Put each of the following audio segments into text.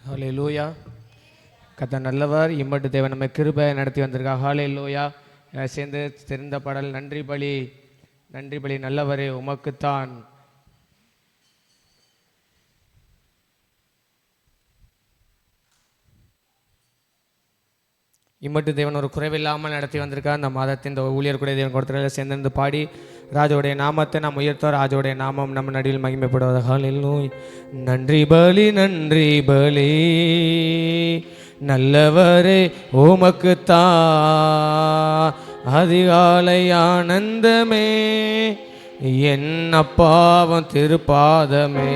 ஹல்லேலூயா. கர்த்தர் நல்லவர். இம்மட்டு தேவன் நம்ம கிருபை நடத்தி வந்திருக்கார். ஹல்லேலூயா. சேர்ந்து தெரிந்த பாடல் நன்றி பலி. நன்றி பலி நல்லவரே உமக்குத்தான். இம்மட்டு தேவன் ஒரு குறைவில்லாமல் நடத்தி வந்திருக்கார். அந்த மாதத்தின் இந்த ஊழியர் கூட தேவன் கொடுத்துருக்க சேர்ந்திருந்து பாடி ராஜோடைய நாமத்தை நாம் உயர்த்தோம். ராஜோடைய நாமம் நம்ம நடுவில் மகிமைப்படுவது. ஹல்லேலூயா. நன்றி பலி நன்றி பலி நல்லவரே உமக்குத்தான். அதிகாலை ஆனந்தமே என் அப்பாவும் திருப்பாதமே.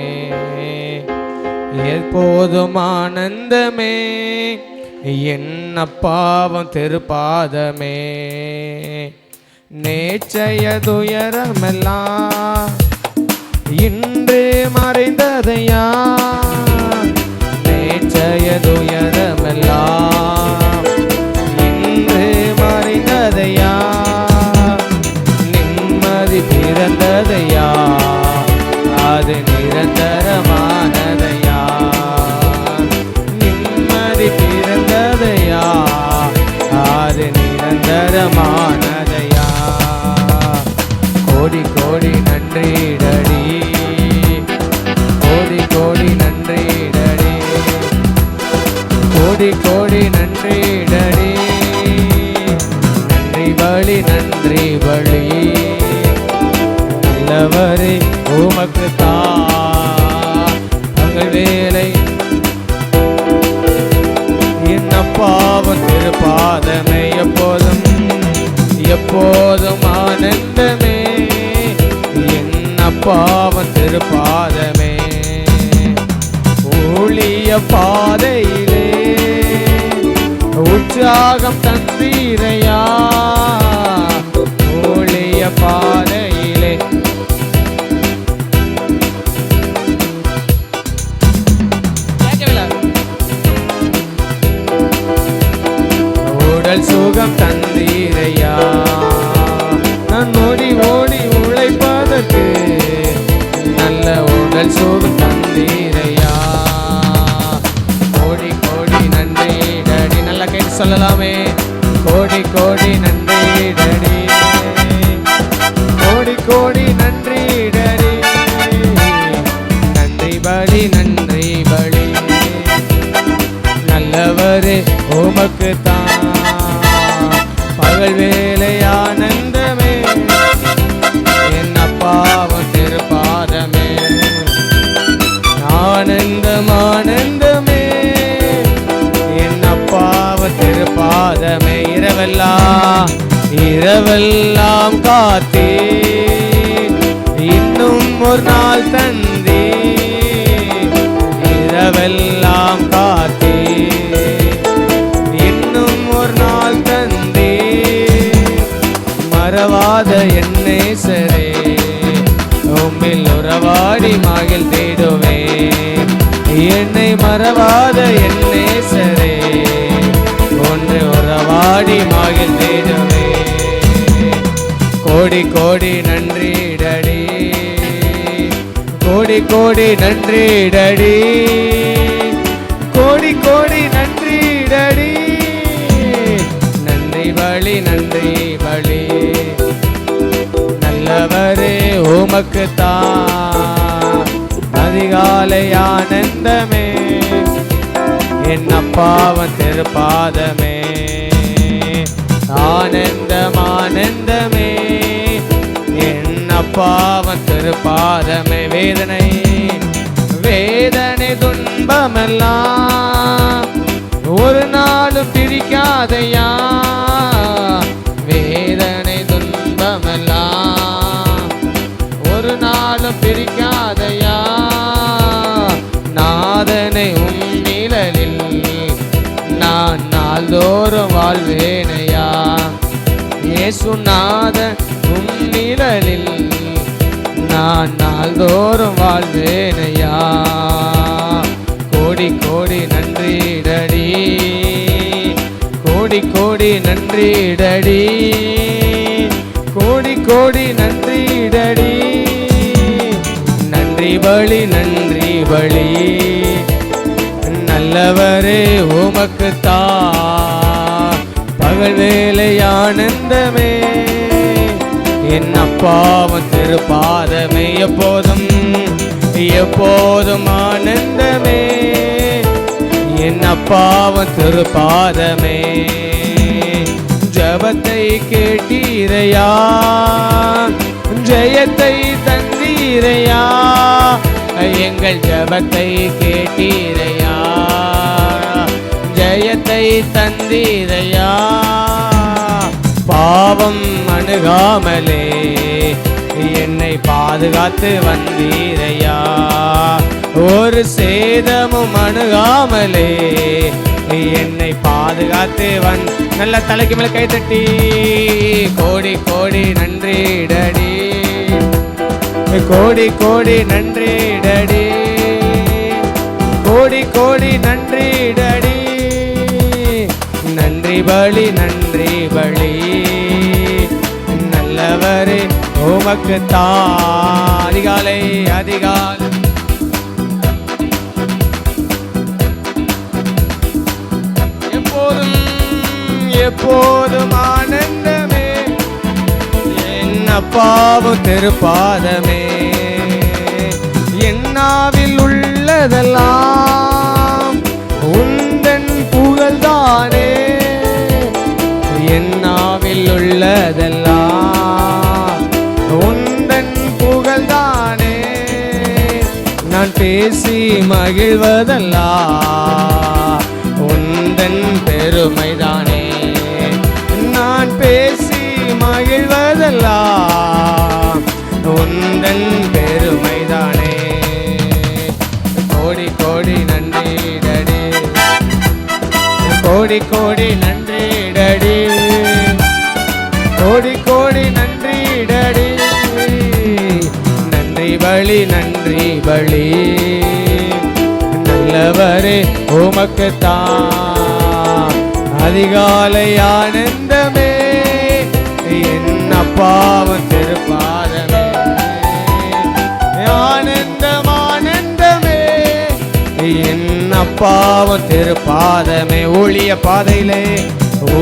எப்போதும் ஆனந்தமே என் அப்பாவும் திருப்பாதமே. நேற்றைய துயரமெல்லாம் இன்று மறைந்ததையா. நேற்றைய துயரமெல்லாம் இன்று மறைந்ததையா. நிம்மதி பிறந்ததையா. அது நிரந்தரமானதையா. நிம்மதி பிறந்ததையா. அது நிரந்தரமானதையா. கோடி கோடி நன்றிடடி. கோடி கோடி நன்றிடடி. கோடி கோடி நன்றிடடி. நன்றி பலி நன்றி பலி நல்லவரே உமக்குத்தான். தங்கள் வேலை என் அப்பாவும் திருப்பாதமே. எப்போதும் எப்போதும் ஆனந்தமே என் அப்பாவும் திருப்பாதமே. ஊழிய பாதையிலே உற்சாகம் தந்தீரையா. ஊழிய பாதையிலே உடல் சுகம் தந்தீரையா. நான் ஓடி ஓடி உழைப்பதற்கு நல்ல உடல் சுகம் தந்தீரையா. கோடி கோடி நன்றி டடி. நல்லா கேட்டு சொல்லலாமே. கோடி கோடி நன்றி டடி. கோடி கோடி நன்றி டடி. நன்றி பலி நன்றி பலி நல்லவரே உமக்குத்தான். பகல் வேலை ஆனந்தமே என் அப்பாவும் திருப்பாதமே. ஆனந்தம் ஆனந்தமே என் அப்பாவும் திருப்பாதமே. இரவெல்லாம் இரவெல்லாம் காத்தே இன்னும் ஒரு நாள் தந்தே. இரவெல்லாம் காத்தே இன்னும் ஒரு நாள் தந்தே. மறவாத என்னை சரே உம்மில் உறவாடி மகிழ் தேடுவேன். என்னை மறவாத என்னை சரே ஒன்று உறவாடி மகிழ் தேடுவேன். கோடி கோடி நன்றி டடி. கோடி கோடி நன்றி டடி. கோடி கோடி நன்றி டடி. நன்றி பலி நன்றி பலி நல்லவரே உமக்குத்தான். அதிகாலை ஆனந்தமே என் அப்பாவும் திருப்பாதமே. ஆனந்தம் ஆனந்தமே என் அப்பாவும் திருப்பாதமே. வேதனை வேதனை துன்பமெல்லாம் ஒரு நாளும் பிரிக்காதையா. வேதனை துன்பமெல்லாம் ஒரு நாளும் பிரிக்காதையா. நாதனை உம் நிழலில் நான் நாள்தோறும் வாழ்வேனையா. இயேசு நாதன் உம் நிழலில் நான் நாள்தோறும் வாழ்வேனையா. கோடி கோடி நன்றி டடி. கோடி கோடி நன்றி டடி. கோடி கோடி நன்றி டடி. நன்றி பலி நன்றி பலி நல்லவரே உமக்கு பகல் வேலை ஆனந்தமே. என் அப்பாவும் திருப்பாதமே எப்போதும் எப்போதும் ஆனந்தமே. என் அப்பாவும் திருப்பாதமே. ஜபத்தை கேட்டீரையா, ஜெயத்தை தந்தீரையா. எங்கள் ஜபத்தை கேட்டீரையா, ஜெயத்தை தந்தீரையா. பாவம் அணுகாமலே என்னை பாதுகாத்து வந்தீரையா. ஒரு சேதமும் அணுகாமலே என்னை பாதுகாத்து நல்ல தலைக்கு மேல கை தட்டி கோடி கோடி நன்றி டடி, கோடி கோடி நன்றி டடி, கோடி கோடி நன்றி டடி. நன்றி பலி நன்றி பலி, நல்லவரே உமக்கு அதிகாலை அதிகாலை எப்போதும் எப்போதும் ஆனந்தமே. என் அப்பாவும் திருப்பாதமே. என்னாவில் உள்ளதெல்லாம் உந்தன் புகழ்தானே. என்னாவில் உள்ளதெல்லாம் உந்தன் புகழ்தானே. நான் பேசி மகிழ்வதெல்லாம் உந்தன் பெருமைதானே. நான் பேசி மகிழ்வதெல்லாம் உந்தன் பெருமைதானே. கோடி கோடி நன்றி டடி, கோடி கோடி நன்றி டடி, கோடி கோடி நன்றி டடி. நன்றி பலி நன்றி பலி, நல்லவரே உமக்கு அதிகாலை ஆனந்தமே. என் அப்பாவும் திருப்பாதமே. ஆனந்தம் ஆனந்தமே என் அப்பாவும் திருப்பாதமே. ஊழிய பாதையிலே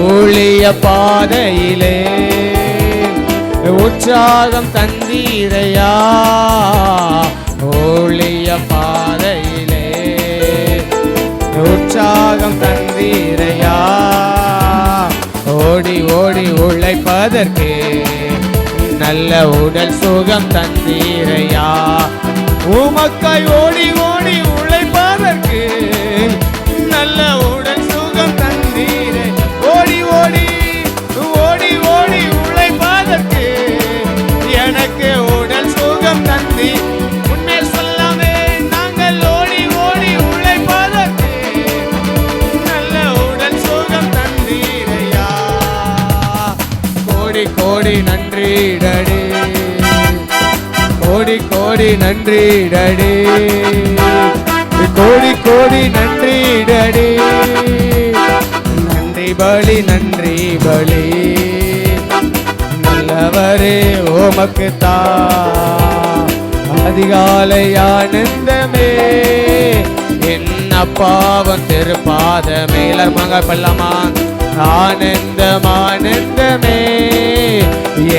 ஊழிய பாதையிலே உற்சாகம் தந்தீரையா. ஊழிய பாதையிலே உற்சாகம் தந்தீரையா. ஓடி ஓடி உழைப்பதற்கு நல்ல உடல் சுகம் தந்தீரையா. உமக்காய் ஓடி ஓடி உழைப்பதற்கு நல்ல உடல் சுகம் தந்தீரை. ஓடி ஓடி ஓடி ஓடி உழைப்பதற்கு எனக்கு உடல் சுகம் தந்தி. உண்மையில் சொல்லாமே நாங்கள் ஓடி ஓடி உழைப்பதற்கு நல்ல உடல் சுகம் தந்தீரையா. கோடி கோடி நன்றி டடி, கோடி கோடி நன்றி டடி, கோடி கோடி நன்றி டடி. நன்றி பலி நன்றி பலி, நல்லவரே உமக்கு அதிகாலை ஆனந்தமே. என் அப்பாவும் திருப்பாதமே. எல்லாருமாங்க பல்லமா ஆனந்தம் ஆனந்தமே.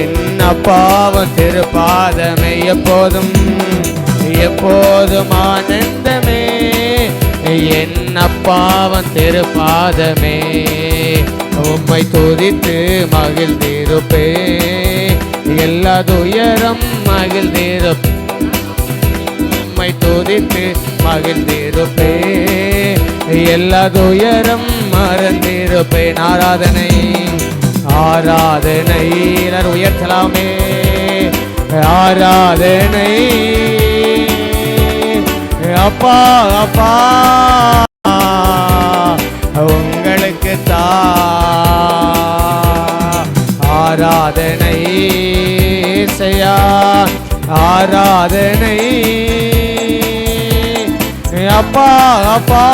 என் அப்பாவும் திருப்பாதமே. எப்போதும் எப்போதும் ஆனந்தமே. என் அப்பாவும் திருப்பாதமே. உம்மை துதித்து மகிழ்ந்திருப்பே. எல்லா துயரம் மகிழ்ந்திருப்பே. உம்மை துதித்து மகிழ்ந்திருப்பே. எல்லா துயரம் மறந்திருப்பேன். ஆராதனை ஆராதனை உயர்த்தலாமே. ஆராதனை அப்பா அப்பா உங்களுக்கு ஆராதனை செய்யா. ஆராதனை அப்பா அப்பா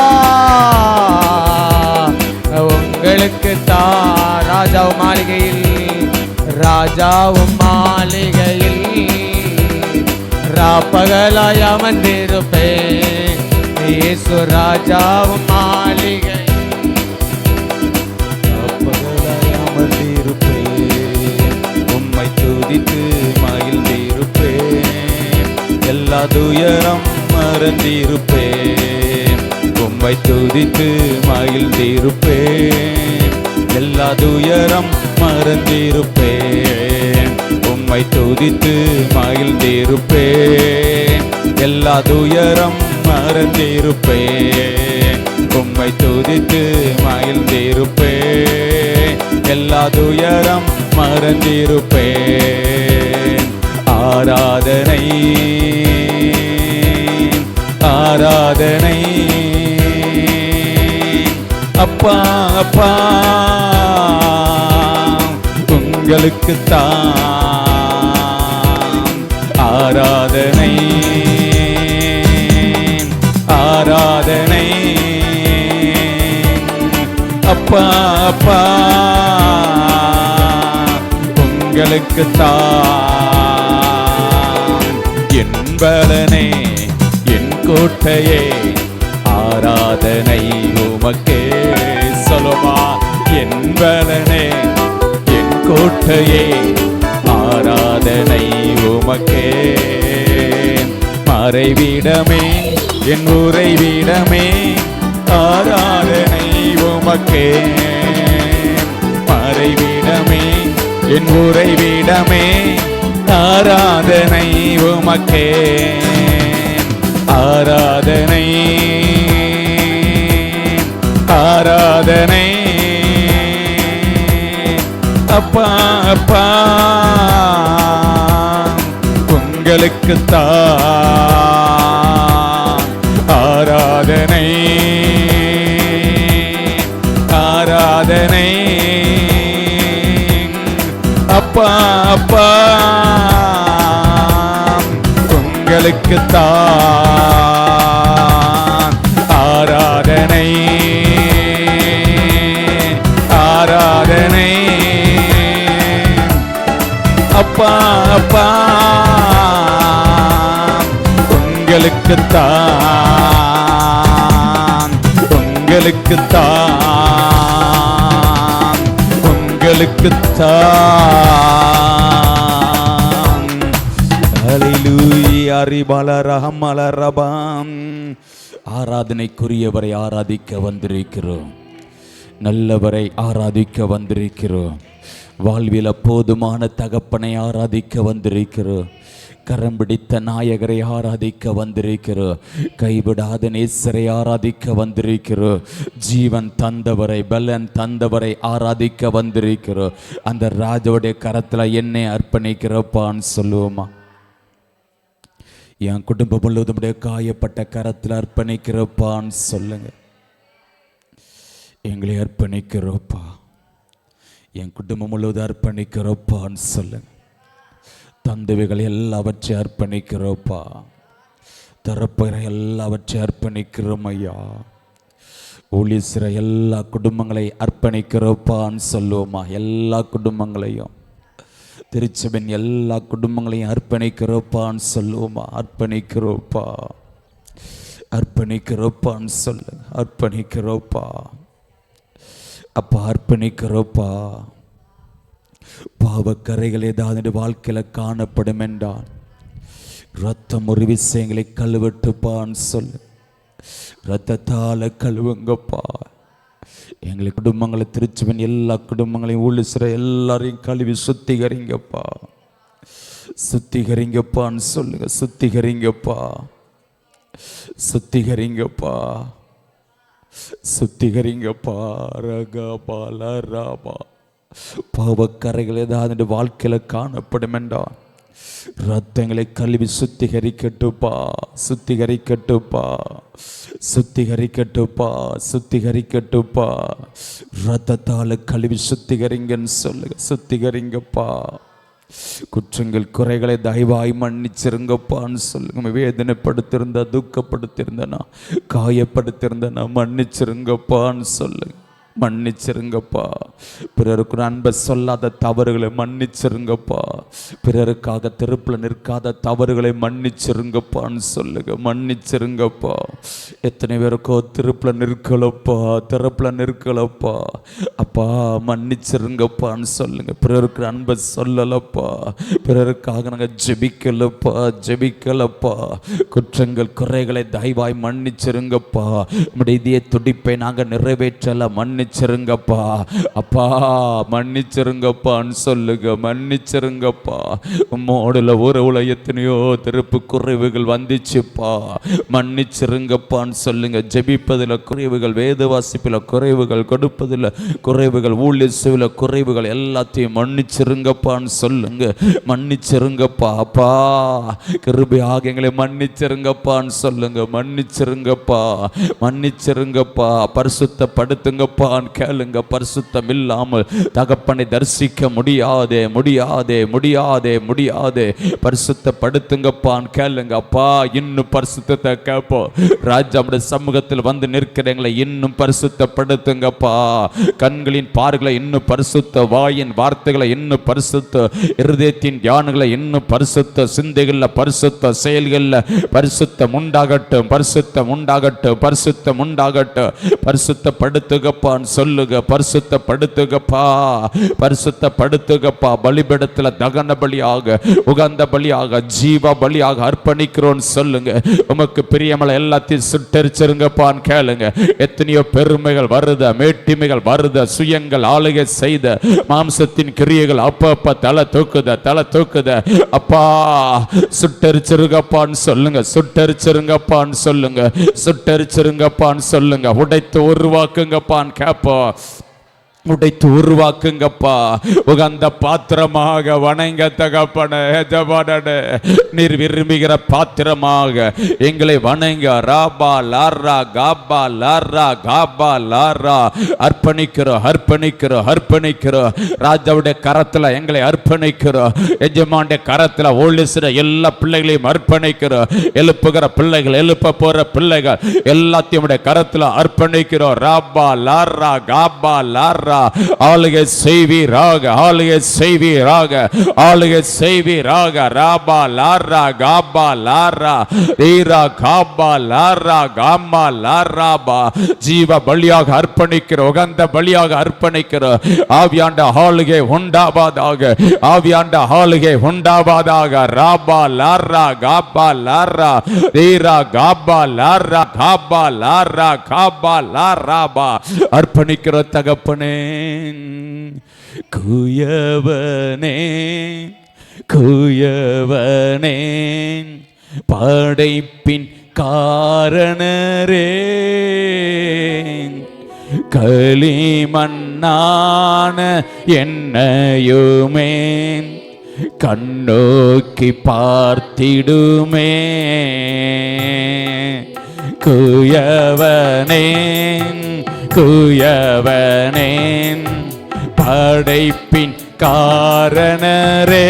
உங்களுக்கு ராஜாவும் மாளிகையில் ராஜாவும் மாளிகையில் ராப்பகலாய் அமர்ந்திருப்பேன். இயேசு ராஜாவும் மாளிகை அமர்ந்திருப்பேன், உம்மை துதித்து மகிழ்ந்திருப்பேன், எல்லா துயரம் மறந்திருப்பேன், உம்மை துதித்து மகிழ்ந்திருப்பேன், எல்லா துயரம் மறந்திருப்பேன், உம்மை துதித்து மகிழ்ந்திருப்பேன், எல்லா துயரம் மறந்திருப்பேன், உம்மை துதித்து மகிழ்ந்திருப்பேன், எல்லா துயரம் மறந்திருப்பேன். ஆராதனை ஆராதனை அப்பா அப்பா உங்களுக்குத்தான் ஆராதனை ஆராதனை அப்பா அப்பா உங்களுக்குத்தான் என் பலனே என் கோட்டையே ஆராதனை உமக்கே. சொல்லுமா, என் பலனே என் கோட்டையே ஆராதனை உமக்கே. மறைவிடமே என் உறைவிடமே ஆராதனை உமக்கே. மறைவிடமே என் உறைவிடமே ஆராதனை உமக்கே. ஆராதனை ஆராதனை அப்பா அப்பா உங்களுக்குத்தான் ஆராதனை ஆராதனை அப்பா அப்பா உங்களுக்குத்தான் ஆராதனை ஆராதனை அப்பா அப்பா உங்களுக்குத்தான் உங்களுக்குத்தான் உங்களுக்குத்தான். ஹல்லேலூயா ரிபலரஹமலரபாம். ஆராதனைக்குரியவரை ஆராதிக்க வந்திருக்கிறோம், நல்லவரை ஆராதிக்க வந்திருக்கிறோம், வாழ்வில் போதுமான தகப்பனை ஆராதிக்க வந்திருக்கிறோம், கரம் பிடித்த நாயகரை ஆராதிக்க வந்திருக்கிறோம், கைவிடாத நேசரை ஆராதிக்க வந்திருக்கிறோம், ஜீவன் தந்தவரை பலன் தந்தவரை ஆராதிக்க வந்திருக்கிறோம். அந்த ராஜாவுடைய கரத்தில் என்னை அர்ப்பணிக்கிறப்பான்னு சொல்லுவோமா? என் குடும்பம் முழுவதும் காயப்பட்ட கரத்தில் அர்ப்பணிக்கிறப்பான்னு சொல்லுங்க. எங்களை அர்ப்பணிக்கிறோப்பா, என் குடும்பம் முழுவதும் அர்ப்பணிக்கிறோப்பான்னு சொல்லுங்க. தந்தவைகள் எல்லாவற்றையும் அர்ப்பணிக்கிறோப்பா, தரப்புகிற எல்லாவற்றையும் அர்ப்பணிக்கிறோம் ஐயா. ஊழியர் எல்லா குடும்பங்களை அர்ப்பணிக்கிறோப்பான்னு சொல்லுவோமா? எல்லா குடும்பங்களையும், திருச்சபையின் எல்லா குடும்பங்களையும் அர்ப்பணிக்கிறோப்பான்னு சொல்லுவோமா? அர்ப்பணிக்கிறோப்பா, அர்ப்பணிக்கிறோப்பான்னு சொல்லுங்க. அர்ப்பணிக்கிறோப்பா அப்பா, அர்ப்பணிக்கிறோப்பா. பாவக்கரைகள் ஏதாவது வாழ்க்கையில் காணப்படும் என்றால் ரத்தம் ஒரு விஷயங்களை கழுவட்டுப்பான்னு சொல்லு. ரத்தத்தால் கழுவுங்கப்பா. எங்களை குடும்பங்களை, திருச்சுவன் எல்லா குடும்பங்களையும், ஊழியர் எல்லாரையும் கழுவி சுத்திகரிங்கப்பா, சுத்திகரிங்கப்பான்னு சொல்லுங்க. சுத்திகரிங்கப்பா, சுத்திகரிங்கப்பா, சுத்திகரிங்கப்பா. ரகா பால ராபா. பாவக்கரைகள் ஏதாவது வாழ்க்கையில் காணப்படும் என்றால் ரத்தங்களை கழுவி சுத்திகரிக்கட்டுப்பா, சுத்திகரிக்கட்டுப்பா, சுத்திகரிக்கட்டுப்பா, சுத்திகரிக்கட்டுப்பா. ரத்தத்தால் கழுவி சுத்திகரிங்கன்னு சொல்லுங்க. சுத்திகரிங்கப்பா. குற்றங்கள் குறைகளை தயவாய் மன்னிச்சிருங்கப்பான்னு சொல்லுங்க. வேதனைப்படுத்திருந்தா, துக்கப்படுத்திருந்தனா, காயப்படுத்திருந்தனா மன்னிச்சிருங்கப்பான்னு சொல்லுங்க. மன்னிச்சிருங்கப்பா. பிறருக்கு அன்பை சொல்லாத தவறுகளை மன்னிச்சிருங்கப்பா. பிறருக்காக தெருப்பில் நிற்காத தவறுகளை மன்னிச்சிருங்கப்பான்னு சொல்லுங்க. மன்னிச்சிருங்கப்பா. எத்தனை பேருக்கோ தெருப்பில் நிற்கலப்பா, தெருப்பில் நிற்கலப்பா. அப்பா மன்னிச்சிருங்கப்பான்னு சொல்லுங்க. பிறருக்கு அன்பை சொல்லலப்பா, பிறருக்காக நாங்கள் ஜெபிக்கலப்பா, ஜெபிக்கலப்பா. குற்றங்கள் குறைகளை தயவாய் மன்னிச்சிருங்கப்பா. நம்முடைய இதய துடிப்பை நாங்கள் நிறைவேற்றல, மன்னிச்சிருங்கப்பா. அப்பா மன்னிச்சிருங்கப்பான்னு சொல்லுங்க. மன்னிச்சிருங்கப்பா. உம்மோடுல உறவுல எத்தனையோ திருப்பு குறைவுகள் வந்துச்சுப்பா. மன்னிச்சிருங்கப்பான்னு சொல்லுங்க. ஜெபிப்பதில் குறைவுகள், வேத வாசிப்பில் குறைவுகள், கொடுப்பதில் குறைவுகள், ஊழியத்தில் குறைவுகள் எல்லாத்தையும் மன்னிச்சிருங்கப்பான்னு சொல்லுங்க. மன்னிச்சிருங்கப்பா. அப்பா கிருபையாக எங்களை மன்னிச்சிருங்கப்பான்னு சொல்லுங்க. மன்னிச்சிருங்கப்பா, மன்னிச்சிருங்கப்பா. பரிசுத்தப்படுத்துங்கப்பான்னு கேளுங்க. பரிசுத்தம் இல்லாமல் தகப்பனை தரிசிக்க முடியாதே, முடியாதே, முடியாதே, முடியாதே. பரிசுத்தப்படுத்துங்கப்பான்னு கேளுங்க. அப்பா இன்னும் பரிசுத்தத்தை கேட்போம். ராஜாவுடைய சமூகத்தில் வந்து நிற்கிறவங்களை இன்னும் பரிசுத்தப்படுத்துங்கப்பா. கண்களின் பார்வைகளை இன்னும் பரிசுத்த, வாயின் வார்த்தைகளை இன்னும் பரிசுத்த, இருதயத்தின் தியானங்களை இன்னும் பரிசுத்த, சிந்தைகளில் பரிசுத்த, செயல்களில் பரிசுத்தம் உண்டாகட்டும், பரிசுத்தம் உண்டாகட்டும், பரிசுத்தம் உண்டாகட்டும். பரிசுத்தப்படுத்துகப்பான்னு சொல்லுங்க. பரிசுத்தப்படுத்துகப்பா, பரிசுத்தப்படுத்துகப்பா. பலிபீடத்தில் தகன பலியாக, உகந்த பலியாக, ஜீவ பலியாக அர்ப்பணிக்கிறோன்னு சொல்லுங்க. உமக்கு பிரியமலை எல்லாத்தையும் சுட்டரிச்சிருங்கப்பான்னு கேளுங்க. எத்தனையோ பெருமைகள் வருத, மேட்டிமைகள் வருத, சுயங்கள் ஆளுகை செய்த மாம்சத்தின் கிரியைகள் அப்ப தலை தூக்குத, தலை தூக்குத. அப்பா சுட்டரிச்சிருங்கப்பான்னு சொல்லுங்க. சுட்டரிச்சிருங்கப்பான்னு சொல்லுங்க. சுட்டரிச்சிருங்கப்பான்னு சொல்லுங்க. உடைத்து உருவாக்குங்கப்பான்னு கேட்போம். உடைத்து உருவாக்குங்கப்பா. உகந்த பாத்திரமாக வணங்க தகப்பனே, எஜமானனே, நீர் விரும்புகிற பாத்திரமாக எங்களை வணங்க. ராபா லாரா காபா லாரா காபா லாரா அர்ப்பணிக்கிறோம், அர்ப்பணிக்கிறோம், அர்ப்பணிக்கிறோம். ராஜாவுடைய கரத்தில் எங்களை அர்ப்பணிக்கிறோம். எஜமானுடைய கரத்தில் ஓலிசுற எல்லா பிள்ளைகளையும் அர்ப்பணிக்கிறோம். எழுப்புகிற பிள்ளைகள், எழுப்ப போற பிள்ளைகள் எல்லாத்தையும் கரத்தில் அர்ப்பணிக்கிறோம். ராபா லாரா காபா லாரா ஆளுகை செய்வீராக, ஆளுகை செய்வீராக, ஆளுகை செய்வீராக. ராபா லாரா காபா லாரா ரீரா காபா லாரா காமா லாராபா. ஜீவ பலியாக அர்ப்பணிக்கிற, உகந்த பலியாக அர்ப்பணிக்கிற. ஆவியாண்ட ஆளுகை உண்டாவதாக, ஆவியாண்ட ஆளுகை உண்டாவதாக. ராபா லாரா காபா லாரா ரீரா காபா லாரா காபா லாரா காபா லாராபா அர்ப்பணிக்கிற தகப்பனே. குயவனே, குயவனே, படைப்பின் காரணரே, களிமண்ணான என்னையுமே கண்ணோக்கி பார்த்திடுமே. குயவனே, குயவனே, படைப்பின் காரணரே,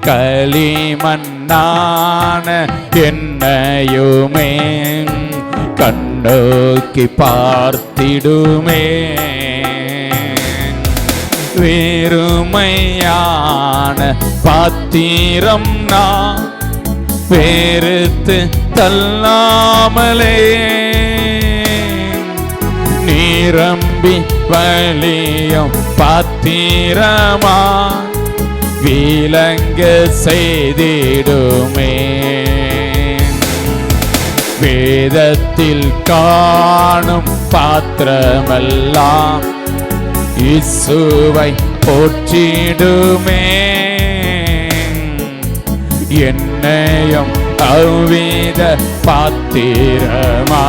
களிமண்ணான என்னையுமே கண்ணோக்கி பார்த்திடுமே. வெறுமையான பாத்திரம் நான் வெறுத்து தள்ளாமலே, நிரம்பி வழியும் பாத்திரமா விளங்க செய்திடுமே. வேதத்தில் காணும் பாத்திரமெல்லாம் இயேசுவை போற்றிடுமே. என்னையும் அவ்வித பாத்திரமா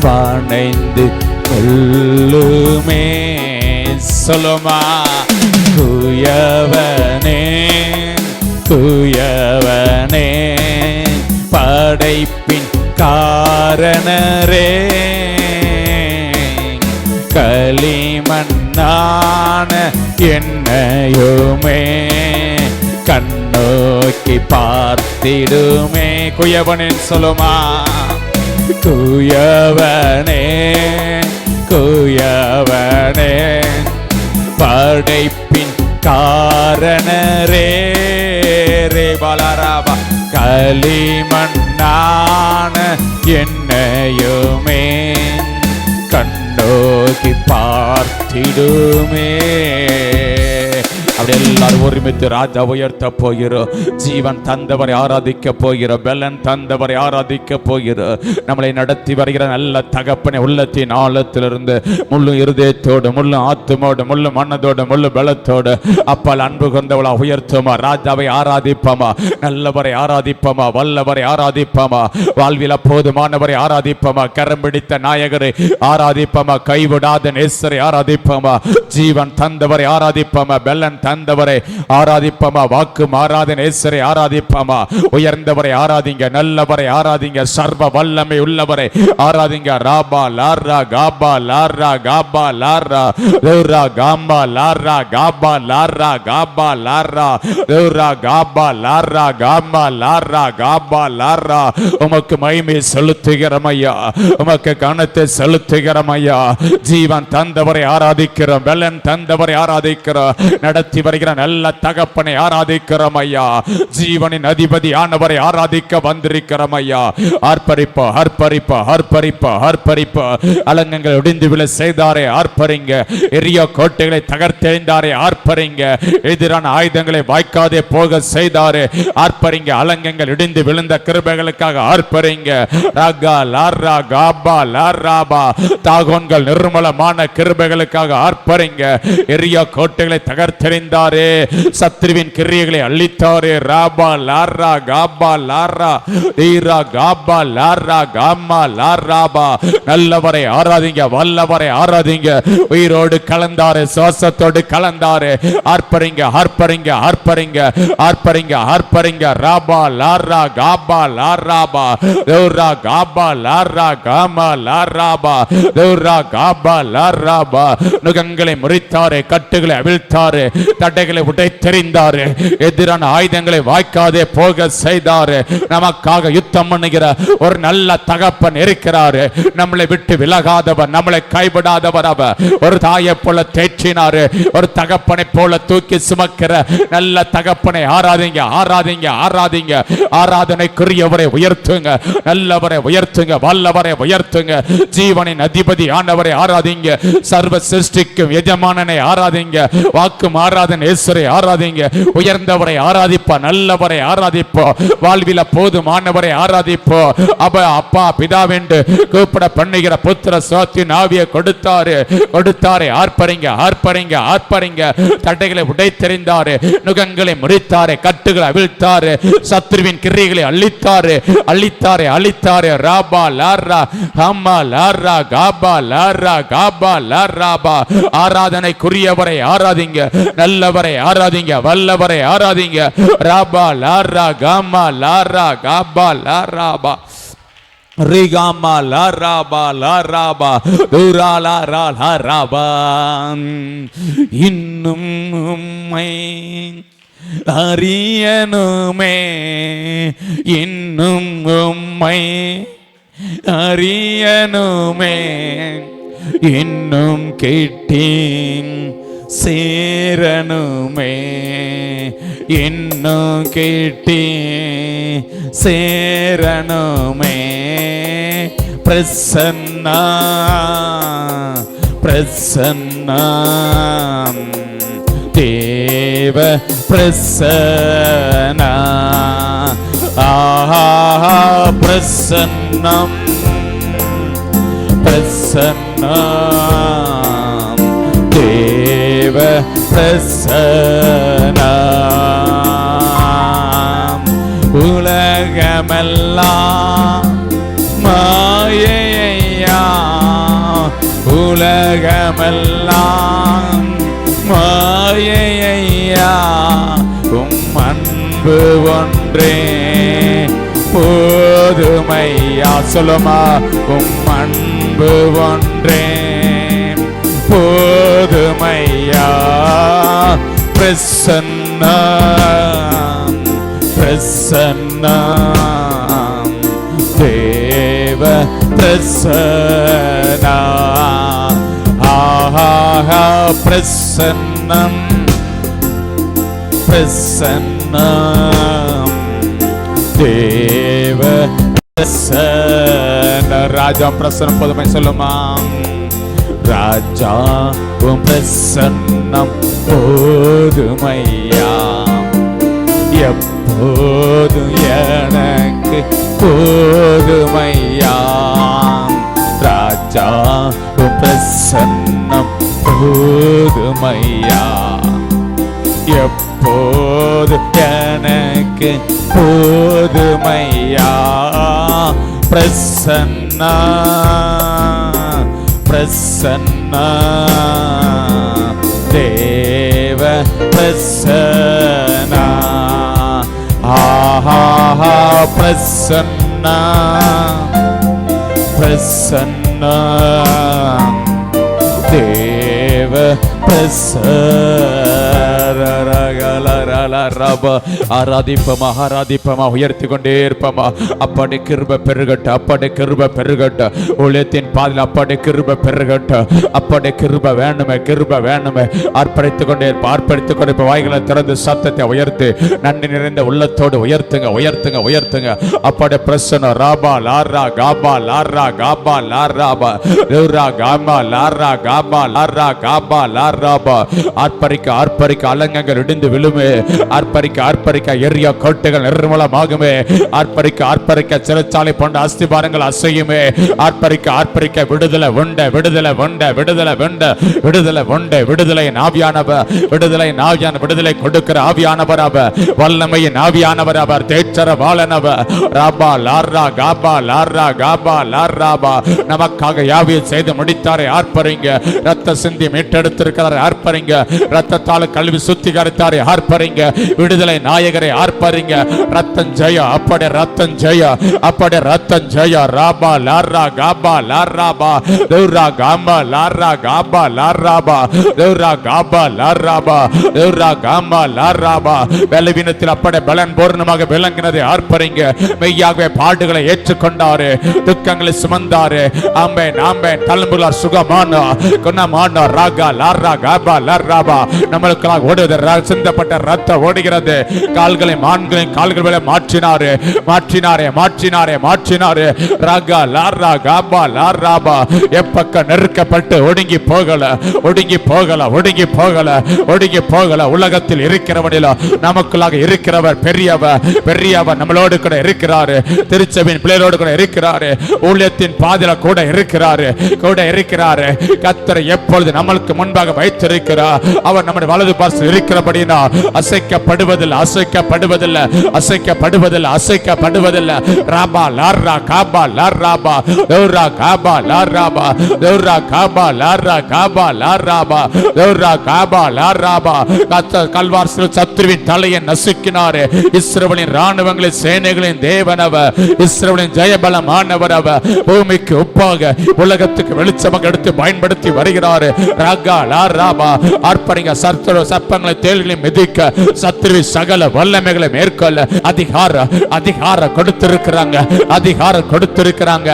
வணைந்து கொள்ளுமே. சொல்லுமா. குயவனே, குயவனே, படைப்பின் காரணரே, களிமண்ணான என்னையுமே கண்ணோக்கி பார்த்திடுமே. குயவனே சொல்லுமா. குயவனே குயவனே படைப்பின் காரணரே ரே பலராபா களிமண்ணான என்னையுமே கண்ணோக்கி பார்த்திடுமே. அப்படி எல்லாரும் ஒருமித்து ராஜா உயர்த்த போகிறோம். ஜீவன் தந்தவரை ஆராதிக்க போகிறோம். பலன் தந்தவரை ஆராதிக்க போகிறோம். நம்மளை நடத்தி வருகிற நல்ல தகப்பனை உள்ளத்தின் ஆழத்திலிருந்து முள்ளு இருதயத்தோடு முள்ளு ஆத்துமோடு முள்ளு மனதோடு முள்ளு பலத்தோடு அப்பால் அன்பு கொண்டவளா உயர்த்துமா. ராஜாவை ஆராதிப்போமா, நல்லவரை ஆராதிப்போமா, வல்லவரை ஆராதிப்போமா, வாழ்வில் போதுமானவரை ஆராதிப்போமா, கரம் பிடித்த நாயகரை ஆராதிப்போமா, கைவிடாத நேசரை ஆராதிப்போமா, ஜீவன் தந்தவரை ஆராதிப்போமா, பலன் தந்தவரை ஆராதிப்போமா, வாக்கு மாறாத நேசரை ஆராதிப்போமா, உயர்ந்தவரை ஆராதிங்க, நல்லவரை ஆராதிங்க, சர்வ வல்லமை உள்ளவரை ஆராதிங்க. ராபா லாரா காபா லாரா காபா லாரா லூரா காம்பா லாரா காபா லாரா காபா லாரா லூரா காபா லாரா காம்பா லாரா காபா லாரா. உமக்கு மகிமை செலுத்துகிறோம் ஐயா, உமக்கு கனத்தை செலுத்துகிறோம் ஐயா. ஜீவன் தந்தவரை ஆராதிக்கிறோம், பலன் தந்தவரை ஆராதிக்கிறோம், நடத்தி வருகிற நல்ல தகப்பனை ஆராதிக்கிறோம் ஐயா. ஜீவனின் அதிபதி ஆனவரை ஆராதிக்க வந்திருக்கிறோம் ஐயா. ஆர்ப்பரிப்போ ஆர்ப்பரிப்போ ஆர்ப்பரிப்போ ஆர்ப்பரிப்போ. அலங்கங்கள் ஒடிந்து விழ செய்தாரே ஆர்ப்பரிங்க, எரிய கோட்டைகளை தகர்த்தெறிந்தாரே ஆர்ப்பரிங்க, எதிரான ஆயுதங்களை வாய்க்காதே போக செய்தாரே ஆர்ப்பரிங்க, அலங்கங்கள் இடிந்து விழுந்த கிருபைகளுக்காக ஆர்ப்பரிங்க. ராகா லாரா காபா லாராபா தாகோன்கள் நிர்மலமான கிருபைகளுக்காக ஆர்ப்பரிங்க, எரிய கோட்டைகளை தகர்த்தெறிந்தாரே, சத்ருவின் கிரியைகளை அழித்தாரே. ராபா லாரா காபா லாரா ஈரா காபா லாரா காமா லாராபா. நல்லவரை ஆராதிங்க, வல்லவரை ஆராதிங்க, உயிரோடு கலந்தாரே, சுவாசத்தோடு கலந்தாரே. ஆர்ப்பரிங்க ஆர்ப்பரிங்க ஆர்ப்பரிங்க ஆர்ப்பரிங்க ஆர்ப்பரிங்க. ராபா லாரா காபா லாராபா லூரா காபா லாரா காமா லாராபா லூரா காபா லாராபா. நுகங்களை முறித்தாரே, கட்டுகளை அவிழ்த்தாரு, தடைகளை உடைத்தெறிந்தாரு, எதிரான ஆயுதங்களை வாய்க்காதே போக செய்தாரு. நமக்காக யுத்தம் பண்ணுகிற ஒரு நல்ல தகப்பன் இருக்கிறாரு. நம்மளை விட்டு விலகாதவர், நம்மளை கைவிடாதவர். அவர் ஒரு தாயை போல தேற்றினாரு, ஒரு தகப்பனை போல தூக்கி சுமக்கிற நல்ல தகப்பனை ஆராதிங்க ஆராதிங்க ஆராதிங்க. ஆராதனைக்குரியவரை உயர்த்துங்க, நல்லவரை உயர்த்துங்க, வல்லவரை உயர்த்துங்க, ஜீவனின் அதிபதி ஆனவரை ஆராதிங்க, சர்வ சிருஷ்டிக்கும் எஜமானனை ஆராதிங்க, வாக்கு மாறாத நேசரை ஆராதிங்க, உயர்ந்தவரை ஆராதிப்பா, நல்லவரை ஆராதிப்போ, வாழ்வில போதுமானவரை ஆராதிப்போ. அப்பா பிதாவென்று கூப்பிட பண்ணுகிற புத்திர சோத்தின் ஆவியை கொடுத்தாரு கொடுத்தாரே. ஆர்ப்பரிங்க ஆர்ப்பரிங்க ஆர்ப்பரிங்க. தடைகளை உடைத்தெறிந்தாரு, நுகங்களை முறித்தாரு, கட்டுகளை அவிழ்த்தாரு, சத்ருவின் கிரியைகளை அழித்தாரு அழித்தாரு அழித்தாரு. ராபா லாரா ஹம்மா லாரா காபா லாரா காபா லாராபா. ஆராதனைக்குரியவரை ஆராதிங்க, நல்லவரை ஆராதிங்க, வல்லவரை ஆராதிங்க. ராபா லாரா காமா லாரா காபா லாராபா ரிகாமா லாராபா லாராபா துரா லாரா லாராபா. இன்னும் உம்மை அறியனுமே, இன்னும் உம்மை அறியனுமே, இன்னும் கேட்டேன் சேரனுமே, இன்னும் கேட்டேன் சேரனுமே. பிரசன்னா பிரசன்னா தேவ பிரசன்னா. ஆஹா பிரசன்னம் பிரசன்னம் தேவ பிரசன்னம். உலகமெல்லாம் மாயையா, உலகமெல்லாம் மாயையா, உம் அன்பு ஒன்றே போதுமையா. சொல்லுமா, உம் அன்பு ஒன்றே போதுமையா. பிரசன்னம் பிரசன்னம் தேவ பிரசன்னா ஆஹா பிரசன்னம் பிரசன்னம் தேவ பிரசன்ன ராஜா பிரசன்னம் போதுமை சொல்லுமா ராஜா உம் பிரசன்னம் போதுமையா எப்போதும் எனக்கு போதுமையா ராஜா உம் பிரசன்னம் போதுமையா எப்போது எனக்கு போதுமையா பிரசன்னா பிரசன்னா தேவ பிரசன்னா ஆஹா பிரசன்னா பிரசன்னா தேவ ஆராதிப்பமா ஆராதிப்பமா உயர்த்தி கொண்டே இருப்பமா அப்படி கிருப பெருகட்ட அப்படி கிருப பெருகட்ட ஊழியத்தின் பாதையில் அப்படி கிருப பெருகட்ட அப்படி கிருப வேணுமே கிருப வேணுமே ஆர்ப்பரித்துக் கொண்டே இருப்ப ஆர்ப்பரித்துக் கொண்டே இருப்ப வாய்களை திறந்து சத்தத்தை உயர்த்து நன்றி நிறைந்த உள்ளத்தோடு உயர்த்துங்க உயர்த்துங்க உயர்த்துங்க அப்படி பிரசன்ன ராபா லாரா காபா லாரா காபா லாராபா லூரா காபா லாரா காபா லாரா காபா லாராபா ஆர்ப்பரிக்க ஆர்ப்பரிக்க அலங்கங்கள் இடிந்து விழுமே ஆர்ப்பரிக்க ஆர்ப்பரிக்க எரிய கோட்டைகள் நிர்மூலமாகுமே ஆர்ப்பரிக்க ஆர்ப்பரிக்க சிறைச்சாலை போன்ற அஸ்திபாரங்கள் அசையுமே ஆர்ப்பரிக்க ஆர்ப்பரிக்க விடுதலை உண்ட விடுதலை உண்ட விடுதலை உண்ட விடுதலை உண்ட விடுதலை ஆவியானவ விடுதலை ஆவியான விடுதலை கொடுக்கிற ஆவியானவர் அவர் வல்லமையின் ஆவியானவர் அவர் தேற்றர வாழனவ ராபா லாரா காபா லாரா காபா லாராபா நமக்காக யாவியை செய்து முடித்தாரே ஆர்ப்பரிங்க ரத்த சிந்தி மீட்டெடுத்திருக்கிறார் ஆர்ப்பரிங்க ரத்தத்தால் கல்வி சுத்திகரித்தாரே ஆர்ப்பரிங்க விடுதலை நாயகரை ஆர்ப்பரிங்க ரத்தம் ஜெய அப்படி ரத்தம் ஜெய அப்படி ரத்தம் ஜெய ராபா லாரா காபா லாராபா லூரா காபா லாரா காபா லாராபா லூரா காபா லாராபா லூரா காபா லாராபா பலவீனத்தில் அப்படி பலன் பூர்ணமாக விளங்கினதை ஆர்ப்பரிங்க மெய்யாகவே பாடுகளை ஏற்றுக்கொண்டாரு துக்கங்களை சுமந்தாரு ஆம்பேன் ஆம்பேன் தழும்புலார் சுகமான குணமான ராகா லாரா காபா லாராபா நம்மளுக்காக ஓடுவது சிந்தப்பட்ட ரத்தம் ஓடுகிறது கால்களை மான்களின் கால்களை மாற்றினாரு மாற்றினாரே மாற்றினாரே மாற்றினாரு ராகா லாரா காபா லாராபா எப்பக்க நெருக்கப்பட்டு ஒடுங்கி போகல ஒடுங்கி போகல ஒடுங்கி போகல ஒடுங்கி போகல உலகத்தில் இருக்கிறவனில நமக்குள்ளாக இருக்கிறவர் பெரியவர் பெரியவர் நம்மளோடு கூட இருக்கிறாரு திருச்சபையின் பிள்ளைகளோடு கூட இருக்கிறாரு ஊழியத்தின் பாதையில கூட இருக்கிறாரு கூட இருக்கிறாரு கர்த்தர் எப்பொழுது நம்மளுக்கு முன்பாக வைத்திருக்கிறார் அவர் நம்முடைய வலது பார்த்து இருக்கிறபடினா அசைக்கப்படுவதில்லை அசைக்கப்படுவதில்லை அசைக்கப்படுவதில்லை அசைக்கப்படுவதில்லை ராபா லாரா காபா லாராபா லூரா காபா லாராபா லூரா காபா லாரா காபா லாராபா லூரா காபா லாராபா கர்த்தர் கல்வாரியில் சத்துருவின் தலையை நசுக்கினார் இஸ்ரவேலின் ராணுவங்களின் சேனைகளின் தேவனவர் இஸ்ரவேலின் ஜெயபலமானவர் அவர் பூமிக்கு உப்பாக உலகத்துக்கு வெளிச்சமாக எடுத்து பயன்படுத்தி வருகிறார் ராகா லாராபா ஆர்ப்பரிங்க சர்ப்பங்களை தேள்களை மிதிக்க சத்துருவி சகல வல்லமைகளை மேற்கொள்ள அதிகாரம் கொடுத்திருக்கிறாங்க அதிகாரம் கொடுத்திருக்கிறாங்க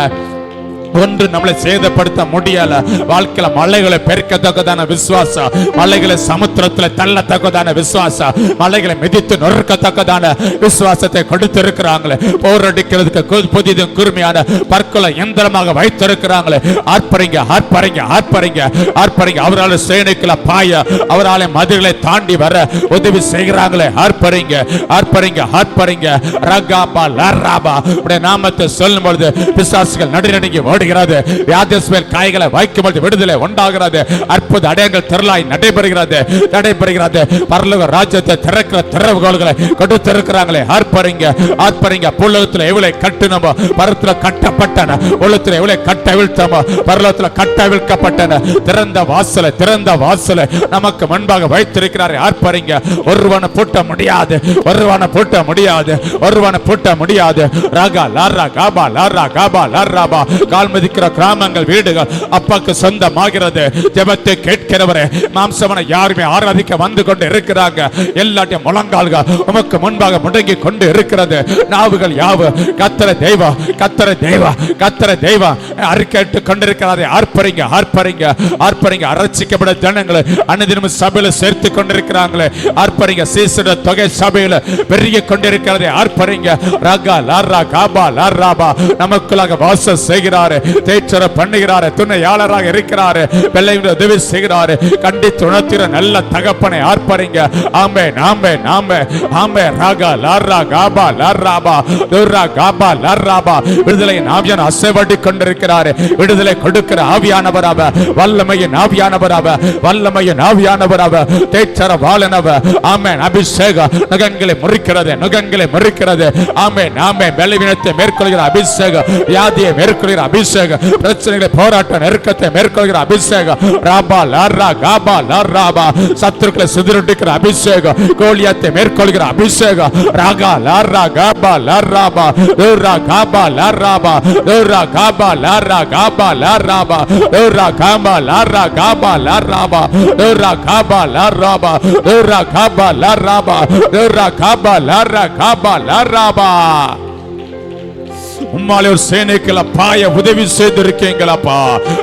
ஒன்று நம்மளை சேதப்படுத்த முடியல வாழ்க்கையில மலைகளை பெருக்கத்தக்கதான விசுவாசம் மலைகளை சமுத்திரத்தில் தள்ளத்தக்கதான விசுவாசம் மலைகளை மிதித்து நொறுக்கத்தக்கதான விசுவாசத்தை கொடுத்திருக்கிறாங்களே போரடிக்கிறதுக்கு புதிதும் கூர்மையான பற்களை எந்திரமாக வைத்திருக்கிறாங்களே ஆர்ப்பரிங்க ஆர்ப்பரிங்க ஆர்ப்பரிங்க ஆர்ப்பரிங்க அவரால் சேனைக்குள்ள பாய அவரால் மதில்களை தாண்டி வர உதவி செய்கிறாங்களே ஆர்ப்பரிங்க ஆர்ப்பரிங்க ஆர்ப்பரிங்க ரகாபா லாராபா உடைய நாமத்தை சொல்லும் பொழுது பிசாசுகள் நடுநடுங்கி ஓடுகிறது வியாதிஸ்மேல் காய்களை வைக்கும்போது விடுதலை உண்டாகிறது அற்புத அடையாளங்கள் திரளாய் நடைபெறுகிறது நடைபெறுகிறது பரலோக ராஜ்யத்தை திறக்கிற திறவுகோல்களை கொடுத்திருக்கிறாங்களே ஆர்ப்பரிங்க ஆர்ப்பரிங்க புல்லகத்தில் எவ்வளவு கட்டணுமோ பரத்துல கட்டப்பட்டன உள்ளத்துல எவ்வளவு கட்ட வீழ்த்தமோ பரலோகத்துல கட்ட வீழ்க்கப்பட்டன திறந்த வாசலை நமக்கு முன்பாக வைத்திருக்கிறார் ஆர்ப்பரிங்க ஒருவனை பூட்ட முடியாது ஒருவனை பூட்ட முடியாது ஒருவனை பூட்ட முடியாது ராகா லாரா காபா லாரா காபா லாராபா கால் கால் மிதிக்கிற கிராமங்கள் வீடுகள் அப்பாக்கு சொந்தமாகிறது. ஜெபத்தை கேட்கிறவரே, மாம்சமனை யாருமே ஆராதிக்க வந்து கொண்டு இருக்கிறாங்க. எல்லாத்தையும் முழங்கால்கள் உமக்கு முன்பாக முடங்கி கொண்டு இருக்கிறது. நாவுகள் யாவு கர்த்தரை தெய்வா, கர்த்தரை தெய்வா, கர்த்தரை தெய்வா அறிக்கையிட்டு கொண்டிருக்கிறாரே. ஆர்ப்பரிங்க, ஆர்ப்பரிங்க, ஆர்ப்பரிங்க. அரட்சிக்கப்பட்ட ஜனங்களை அனுதினமும் சபையில சேர்த்து கொண்டிருக்கிறாங்களே. ஆர்ப்பரிங்க. சீசன தொகை சபையில பெருகி கொண்டிருக்கிறதே. ஆர்ப்பரிங்க. ராகா லாரா காபா லாராபா நமக்குள்ளாக வாசம் செய்கிறாரு, தேய்ச்சர பண்ணுகிறாரு, துணையாளராக இருக்கிறாரு, பிள்ளைகளை உதவி செய்கிறாரு, கண்டித்து உணர்த்திற நல்ல தகப்பனை. ஆர்ப்பரிங்க. ஆமே நாமே நாமே ஆமே. ராகா லாரா காபா லாராபா லுரா காபா லாராபா விடுதலையின் ஆவியான அசைவாடி கொண்டிருக்கிறாரு. விடுதலை கொடுக்கிற ஆவியானவராக, வல்லமையின் ஆவியானவராக, வல்லமையின் ஆவியானவராக, தேய்ச்சர வாழனவ. ஆமென். அபிஷேகம் நுகங்களை முறிக்கிறது, நுகங்களை முறிக்கிறது. ஆமென் ஆமென். பலவீனத்தை மேற்கொள்கிற அபிஷேகம், வியாதியை மேற்கொள்கிற அபிஷேகம், பிரச்சனைகளை போராட்ட நெருக்கத்தை மேற்கொள்கிற அபிஷேகம். ராபா லாரா காபா லாராபா சத்துருக்களை சிதறடிக்கிற அபிஷேகம், கோலியாத்தை மேற்கொள்கிற அபிஷேகம். ராகா லாரா காபா லாராபா லுரா காபா லாராபா லுரா காபா லாரா காபா லாராபா லுரா காபா லாரா காபா லாராபா லுரா காபா லாராபா லுரா காபா லாராபா லுரா காபா லாரா காபா லாராபா. உம்மாலே ஒரு சேனைக்குள்ள பாய உதவி செய்திருக்கீங்களப்பா,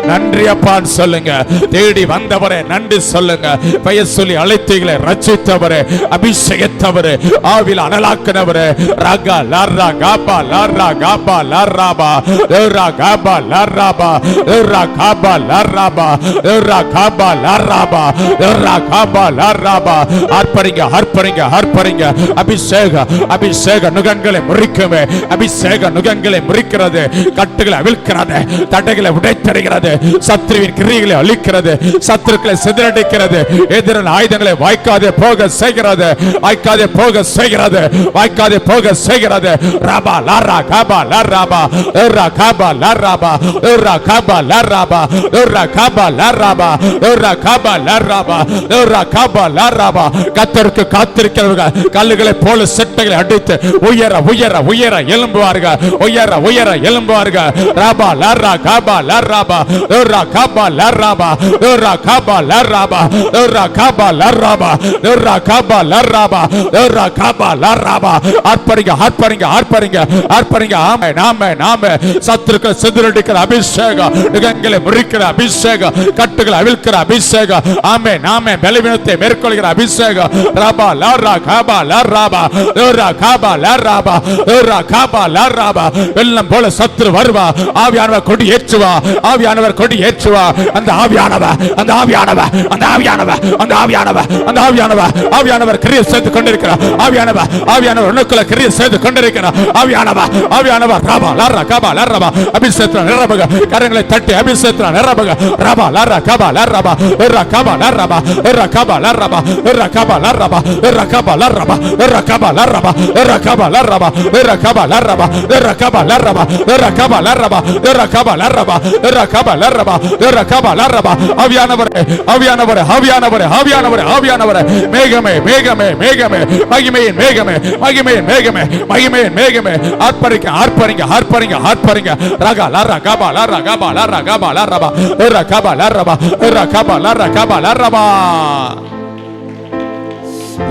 நன்றி அப்பான்னு சொல்லுங்க. தேடி வந்தவரே நன்றி சொல்லுங்க. பெயர் சொல்லி அழைத்தீங்களே, ரட்சித்தவரே, அபிஷேகத்தவரே, ஆவில அனலாக்கினவரே. ராகா லாரா காபா லாரா காபா லாராபா லுரா காபா லாராபா லுரா காபா லாராபா லுரா காபா லாராபா லுரா காபா லாராபா. ஆர்ப்பரிங்க, ஆர்ப்பரிங்க, ஆர்ப்பரிங்க. அபிஷேக, அபிஷேக நுகங்களை முறிக்குமே. அபிஷேக நுகங்களை முறிக்கிறது, கட்டுகளை அவிழ்க்கிறது, தடைகளை உடைத்தடுகிறது, சத்துருவின் கிரியைகளை அழிக்கிறது, சத்துருக்களை சிதறடிக்கிறது, எதிரான ஆயுதங்களை வாய்க்காதே போக செய்கிறது, வாய்க்காதே போக செய்கிறது, வாய்க்காதே போக செய்கிறது. ராபா லாரா காபா லாராபா லுரா காபா லாராபா லுரா காபா லாராபா லுரா காபா லாராபா லுரா காபா லாராபா லுரா காபா லாராபா. கர்த்தருக்கு காத்திருக்கிறவர்கள் கல்லுகளை போல செட்டைகளை அடித்து உயர உயர உயர எழும்புவார்கள், உயர உயர எழும்புவார்கள். ராபா லாரா காபா லாராபா லுரா காபா லாராபா லுரா காபா லாராபா லுரா காபா லாராபா லுரா காபா லாராபா லுரா காபா லாராபா. ஆர்ப்பரிங்க, ஆர்ப்பரிங்க, ஆர்ப்பரிங்க, ஆர்ப்பரிங்க. ஆமே நாமே நாமே. சத்துருக்களை சிதறடிக்கிற அபிஷேகம், நுகங்களை முறிக்கிற அபிஷேகம், கட்டுகளை அவிழ்க்கிற அபிஷேகம். ஆமே நாமே. பலவீனத்தை மேற்கொள்கிற அபிஷேகம். ராபா லாரா காபா லாராபா லுரா காபா லாராபா லுரா காபா லாராபா. வெள்ளம் போல சத்துரு வருவா, ஆவியானவர் கொடி ஏற்றுவா, ஆவியானவர் கொடி ஏற்றுவா. அந்த ஆவியானவர், அந்த ஆவியானவர், அந்த ஆவியானவர், அந்த ஆவியானவர், அந்த ஆவியானவர், ஆவியானவர் கிரியை செய்து கொண்டிருக்கிறார். ஆவியானவர், ஆவியானவர் உனக்குள்ள கிரியை செய்து கொண்டிருக்கிறார். ஆவியானவர், ஆவியானவர். ராபா லாரா காபா லாராபா அபிஷேகத்தில நிரம்புக. கரங்களை தட்டி அபிஷேகத்தில நிரம்புக. ராபா லாரா காபா லாராபா லுரா காபா லாராபா லுரா காபா லாராபா லுரா காபா லாராபா லுரா காபா லாராபா லுரா காபா லாராபா லுரா காபா லாராபா லுரா காபா லாராபா லுரா காபா லாராபா லுரா காபா லாராபா லுரா காபா லாராபா லுரா காபா லாராபா லுரா காபா லாராபா. ஆவியானவரே, ஆவியானவரே, ஆவியானவரே, ஆவியானவரே, ஆவியானவரே. மேகமே, மேகமே, மேகமே, மகிமையின் மேகமே, மகிமையின் மேகமே, மகிமையின் மேகமே. ஆர்ப்பரிங்க, ஆர்ப்பரிங்க, ஆர்ப்பரிங்க, ஆர்ப்பரிங்க. ராகா லாரா காபா லாரா காபா லாரா காபா லாராபா லுரா காபா லாராபா லுரா காபா லாரா காபா லாராபா.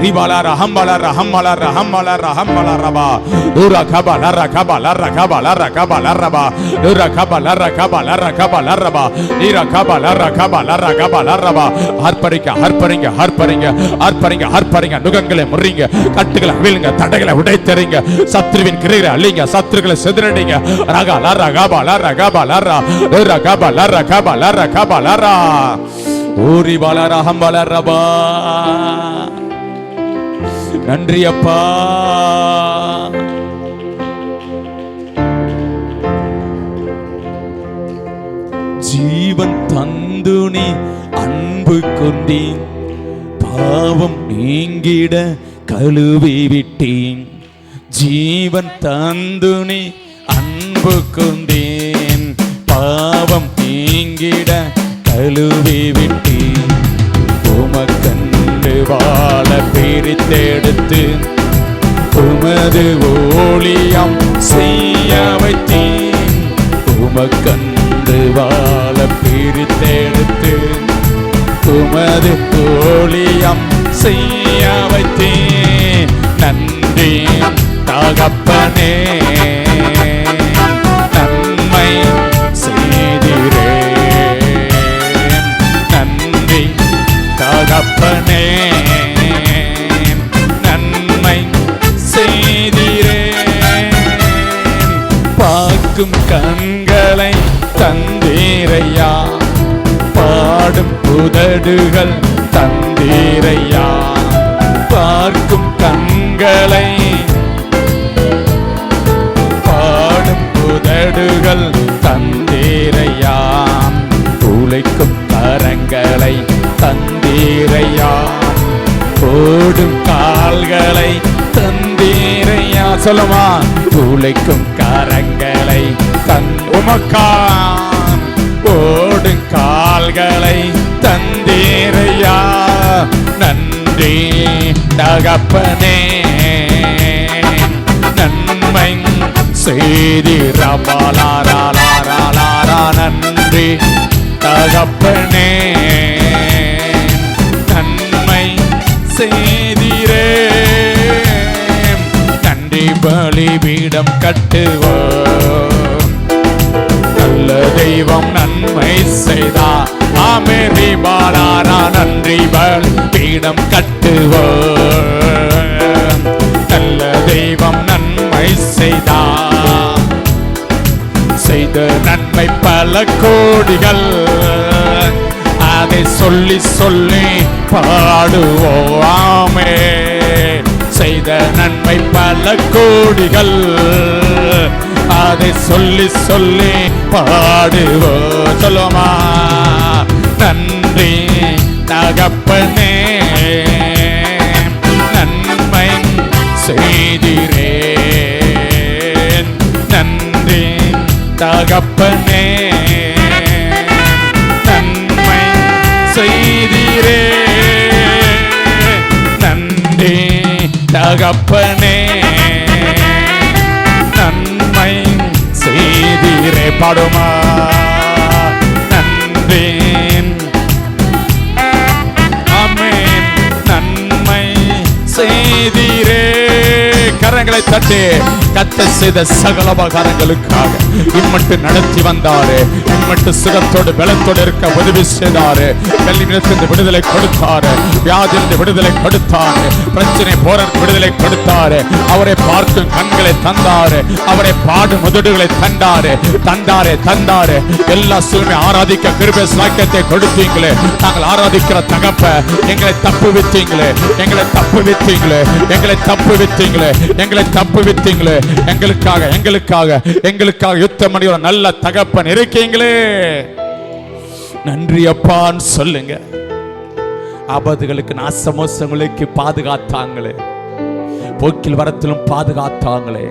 Ribalara hambalara hambalara hambalara hambalaraba ura kaba lara kaba lara kaba lara kaba laraba ura kaba lara kaba lara kaba laraba ira kaba lara kaba lara kaba laraba. ஆர்ப்பரிங்க, ஆர்ப்பரிங்க, ஆர்ப்பரிங்க, ஆர்ப்பரிங்க, ஆர்ப்பரிங்க. நுகங்களை முறிங்க, கட்டுகளை அவிழுங்க, தடைகளை உடைத்தறிங்க, சத்துருவின் கிரியைகளை அழிங்க, சத்துருக்களை சிதறடிங்க. ராகா லாரா காபா லாரா காபா லாரா ura kaba lara kaba lara kaba lara ஊரி பாலாரா ஹம்பாலரபா. நன்றி அப்பா. ஜீவன் தந்து நீ அன்பு கொண்டீன், பாவம் நீங்கிட கழுவி விட்டேன். ஜீவன் தந்து நீ அன்பு கொண்டேன், பாவம் நீங்கிட கழுவி விட்டேன். உமக்கண்டு வாழ பிரித்தெடுத்து உமது ஊழியம் செய்ய வைத்தேன். உமக்கண்டு உமது ஊழியம் செய்ய வைத்தீர். நன்றி தகப்பனே, நன்மை செய்தீரே. நன்றி தகப்பனே, நன்மை செய்தீரே. பார்க்கும் கண்களை தந்தீரையா, பாடும் உதடுகள் தந்தீரையா. பார்க்கும் கண்களை பாடும் உதடுகள் தந்தீரையா. உழைக்கும் கரங்களை தந்தீரையா, ஓடும் கால்களை தந்தீரையா. சொல்லுமா, உழைக்கும் கரங்களை உமக்கா ஓடும் கால்களை தந்தீரையா. நன்றி தகப்பனே, நன்மை செய்தீரா. நன்றி தகப்பனே, நன்மை செய்தீரே. நன்றி பலிபீடம் கட்டுவோம், நல்ல தெய்வம் நன்மை செய்தார். ஆமெரி பாலாரா. நன்றி பலிபீடம் கட்டுவோம், நல்ல தெய்வம் நன்மை செய்தார். செய்த நன்மை பல கோடிகள், அதை சொல்லி சொல்லி பாடுவோமே. செய்த நன்மை பல கோடிகள், அதை சொல்லி சொல்லி பாடுவோம். சொல்லுமா, நன்றி தகப்பனே, நன்மை செய்தீரே. நன்றி தகப்பனே, நன்மை செய்தீரே. நன்றி தகப்பனே, நன்மை செய்தீரே. பாடுமா, நன்றி. ஆமென். நன்மை செய்தீரே. கரங்களை தட்டி கர்த்தர் செய்த சகல உபகாரங்களுக்காக இம்மட்டு நடத்தி வந்தாரு. இம்மட்டு சுகத்தோடு பலத்தோடு இருக்க உதவி செய்தாரு. கல்வியிலிருந்து விடுதலை கொடுத்தாரு, வியாதியிலிருந்து விடுதலை கொடுத்தாரு, பிரச்சனை போற விடுதலை கொடுத்தாரு. அவரை பார்க்கும் கண்களை தந்தாரு, அவரை பாடும் உதடுகளை தந்தாரு. எல்லா சூழ்நிலை ஆராதிக்க கிருபை சாக்கியத்தை கொடுத்தீங்களே. நாங்கள் ஆராதிக்கிற தகப்ப எங்களை தப்பு வித்தீங்களே, எங்களை தப்பு வித்தீங்களே, எங்களை தப்பு வித்தீங்களே, எங்களை தப்பு வித்தீங்களே. எங்களுக்காக யுத்தம் பண்ணி ஒரு நல்ல தகப்பன் இருக்கீங்களே. நன்றி அப்பான்னு சொல்லுங்க. ஆபத்துகளுக்கு நாசமோசங்களுக்கு பாதுகாத்தாங்களே, போக்கில் வரத்திலும் பாதுகாத்தாங்களே.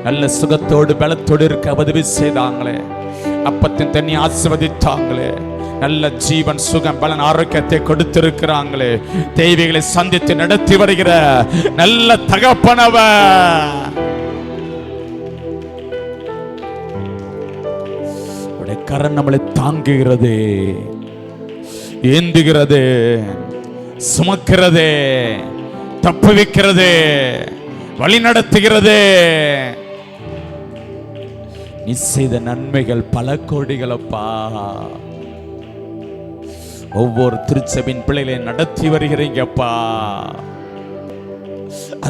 நல்ல சுகத்தோடு பலத்தோடு இருக்க உதவி செய்தாங்களே. அப்பத்தின் தண்ணி ஆசீர்வதித்தாங்களே. நல்ல ஜீவன் சுகம் பலன் ஆரோக்கியத்தை கொடுத்திருக்கிறாங்களே. தேவைகளை சந்தித்து நடத்தி வருகிற நல்ல தகப்பனவ. கரம் நம்மளை தாங்குகிறது, ஏந்துகிறது, சுமக்கிறது, தப்புவிக்கிறது, வழி நடத்துகிறது. நீ செய்த நன்மைகள் பல கோடிகளப்பா. ஒவ்வொரு திருச்சபின் பிள்ளைகளை நடத்தி வருகிறீங்கப்பா.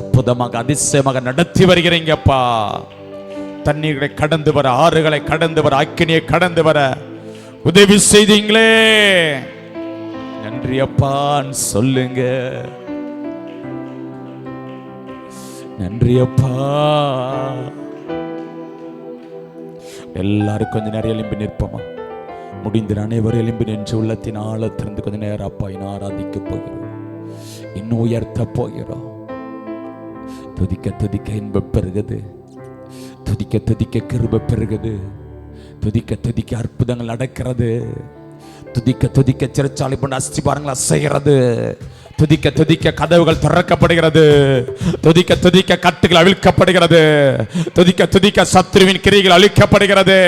அற்புதமாக அதிசயமாக நடத்தி வருகிறீங்கப்பா. தண்ணீர்களை கடந்து வர, ஆறுகளை கடந்து வர, அக்கினியை கடந்து வர உதவி செய்தீங்களே. நன்றி அப்பான்னு சொல்லுங்க. நன்றி அப்பா. எல்லாரும் கொஞ்ச நேரம் எலும்பி நிற்போமா? முடிந்த அனைவரும் எலும்பி நின்று உள்ளத்தின் ஆழத்திலிருந்து கொஞ்ச நேரம் அப்பா இன்னும் ஆராதிக்க போகிறோம், இன்னும் உயர்த்த போகிறோம். துதிக்க துதிக்க இன்பம் பெருகுது, துதிக்க துதிக்க கிருபை பெருகுது, துதிக்க துதிக்க அற்புதங்கள் நடக்கிறது, துதிக்க துதிக்க சிறைச்சாலை போன்ற அஸ்திபாரங்கள் அசைகிறது, துதிக்க துதிக்க கதவுகள் திறக்கப்படுகிறது, துதிக்க துதிக்க கட்டுகள் அவிழ்க்கப்படுகிறது, துதிக்க துதிக்க சத்துருவின் கிரிகள் அழிக்கப்படுகிறது.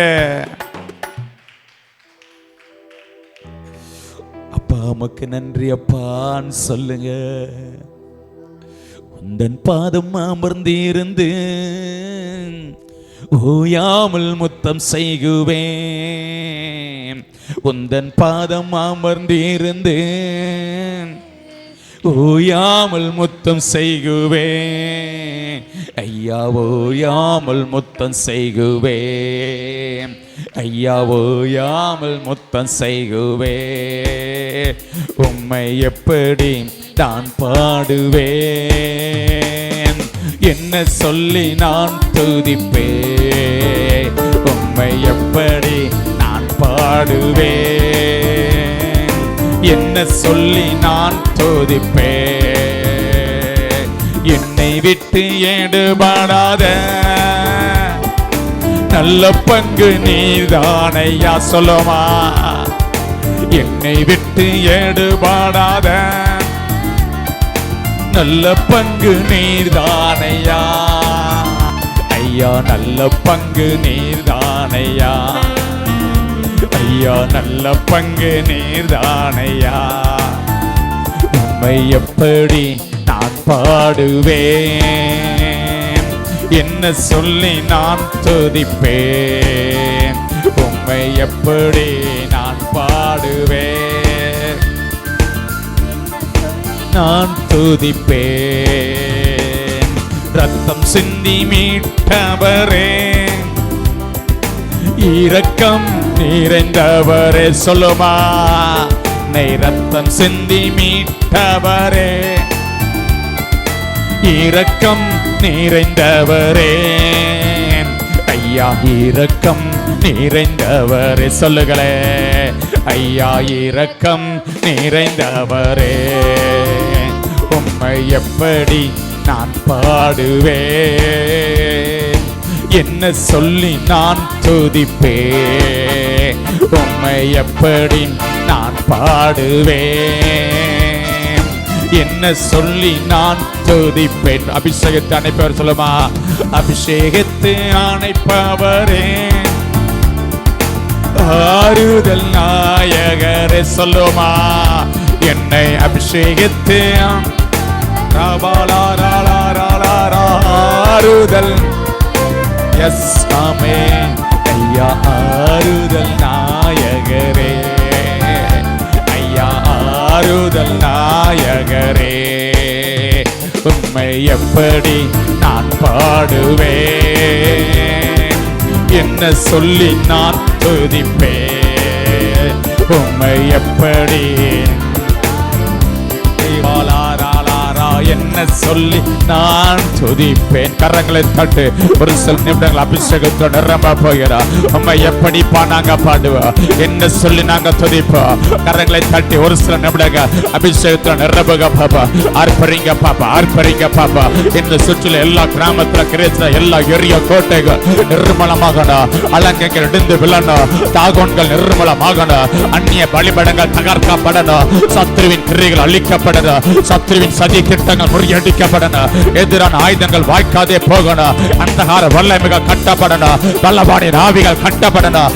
அப்ப அப்பா உமக்கு நன்றி அப்பான்னு சொல்லுங்க. உந்தன் பாதம் அமர்ந்திருந்து ஓயாமல் முத்தம் செய்குவேன். உந்தன் பாதம் அமர்ந்திருந்து ஓயாமல் முத்தம் செய்குவேன். ஐயா ஓயாமல் முத்தம் செய்குவேன். ஐயா ஓயாமல் முத்தம் செய்குவேன். உம்மை எப்படி நான் பாடுவேன், என்ன சொல்லி நான் துதிப்பேன். உம்மை எப்படி நான் பாடுவேன், என்ன சொல்லி நான் துதிப்பேன். என்னை விட்டு ஈடுபடாத நல்ல பங்கு நீதானையா சொல்லுமா. என்னை விட்டு ஈடுபடாத நல்ல பங்கு நீர்தானையா. ஐயா நல்ல பங்கு நீர்தானையா. ஐயா நல்ல பங்கு நீர்தானையா. உம்மை எப்படி நான் பாடுவேன், என்ன சொல்லி நான் துதிப்பேன். உம்மை எப்படி நான் பாடுவேன், நான் துதிப்பேன். ரத்தம் சிந்தி மீட்டவரே, இரக்கம் நிறைந்தவரே சொல்லுமா. நை ரத்தம் சிந்தி மீட்டவரே, இரக்கம் நிறைந்தவரே. ஐயா இரக்கம் நிறைந்தவரே சொல்லுகளே. ஐயா இரக்கம் நிறைந்தவரே. உம்மை எப்படி நான் பாடுவேன், என்ன சொல்லி நான் துதிப்பேன். உம்மை எப்படி நான் பாடுவேன், என்ன சொல்லி நான் துதிப்பேன். அபிஷேகத்தை அணைப்பவர் சொல்லுமா. அபிஷேகத்தை அணைப்பவரே, ஆறுதல் நாயகரே சொல்லுமா. என்னை அபிஷேகத்தை ஆறுதல். எஸ் ஆமே. ஐயா ஆறுதல் நாயகரே. ஐயா ஆறுதல் நாயகரே. உம்மை எப்படி நான் பாடுவேன், என்ன சொல்லி நான் துதிப்பேன். உம்மை எப்படி என்ன சொல்லி நான் துதிப்பேன். கரங்களை தட்டு ஒரு சில நிமிடங்கள் அபிஷேகத்தோட நிரம்ப போகிறோம். உம்மை எப்படி நாங்க பாடுவோம், என்ன சொல்லி நாங்க துதிப்போம். கரங்களை தட்டி ஒரு சில நிமிடங்கள் அபிஷேகத்தோட நிரம்புக பாப்பா. ஆர்ப்பரிங்க பாப்பா, ஆர்ப்பரிங்க பாப்பா. இந்த சுற்றுல எல்லா கிராமத்துல கிடைச்ச எல்லா எரிய கோட்டைகள் நிர்மலமாகணும். அலங்கங்கள் இடிந்து விழணும். தாகோன்கள் நிர்மலமாகணும். அந்நிய பலிபடங்கள் தகர்க்கப்படணும். சத்ருவின் கிரிகள் அழிக்கப்படணும். சத்ருவின் சதி திட்டங்கள் முறியடிக்கப்படணும். எதிரான ஆயுதங்கள் வாய்க்காதே போகணும். அந்தகார வல்லமைகள் கட்டப்படணும். பல்லவானின் ஆவிகள் கட்டப்படணும்.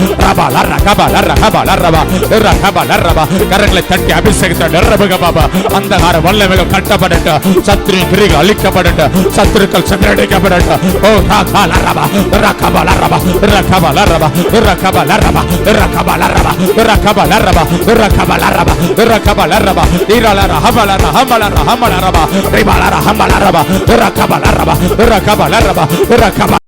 கரங்களை தட்டி அபிஷேகத்தை நிரப்புக பாபா. அந்தகார வல்லமைகள் கட்டப்படட்டும். சத்ருவின் கிரிகள் அழிக்கப்படட்டும். சத்துருக்கள் சென்றடிக்கப்படட்டும். ஓ ரகபா லரபா ரகபா லரபா ரகபா லரபா ரகபா லரபா ரகபா லரபா ரகபா லரபா ரகபா லரபா ரகபா லரபா இரல ரஹபல ரஹமல ரஹமல ரபா ரிபல ரஹமல ரபா ரகபா லரபா ரகபா லரபா ரகபா